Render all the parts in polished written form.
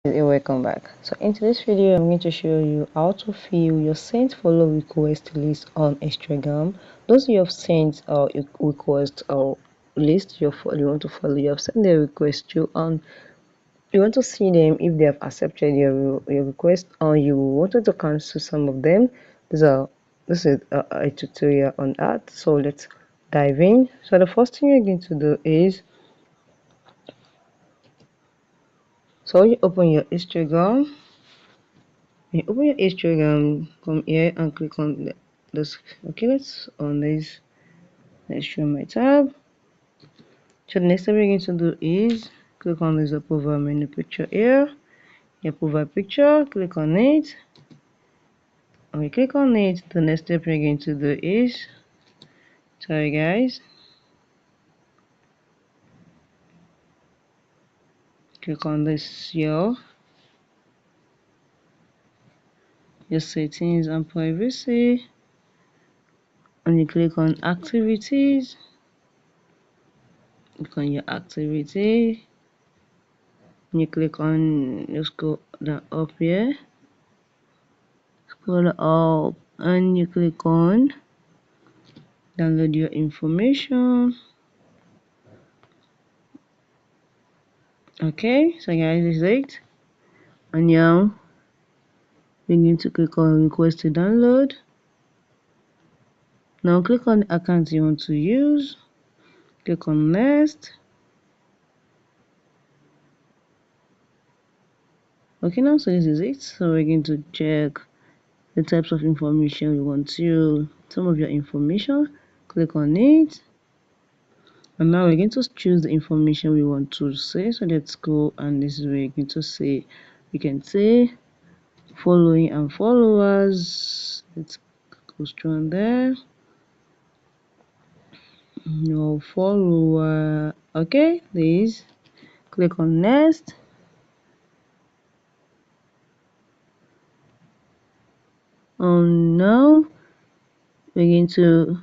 Welcome back. So in today's video I'm going to show you how to fill your sent follow request list on Instagram. Those you have sent request or list you want to follow, you have sent the request to, and you want to see them if they have accepted your request, or you wanted to cancel some of them. This is a tutorial on that, so let's dive in. So the first thing you're going to do is, so you open your Instagram. When you open your Instagram, come here and click on this. Okay, let's on this. Let's show my tab. So the next thing we're going to do is click on this profile menu picture here. Your profile picture, click on it. When we click on it, the next step we're going to do is, sorry guys, click on this your settings and privacy, and you click on activities. Click on your activity. And you click on, let's go down up here. Scroll up and you click on download your information. Okay, so guys, this is it. And now we're going to click on request to download. Now click on the account you want to use. Click on next. Okay, now so this is it. So we're going to check the types of information we want to, some of your information. Click on it. And now we're going to choose the information we want to say. So let's go, and this is where you're going to say, we can say following and followers. Let's go straight on there. No follower. Okay, please click on next. Now we're going to,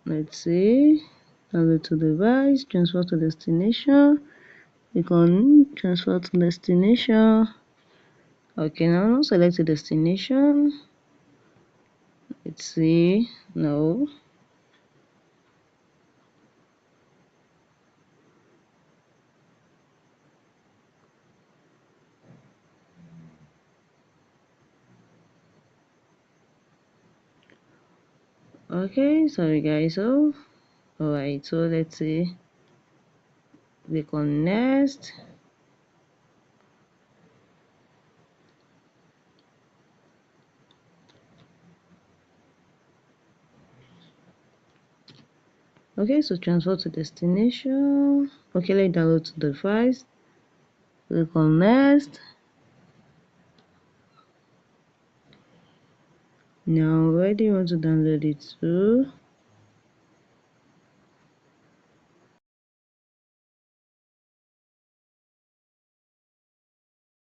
let's see, download to device, transfer to destination. Click on transfer to destination. Okay, now select the destination. Let's see. No. Okay, sorry guys. So alright, so let's see, click on next. Okay, so transfer to destination. Okay, let's download to the device. Click on next. Now where do you want to download it to?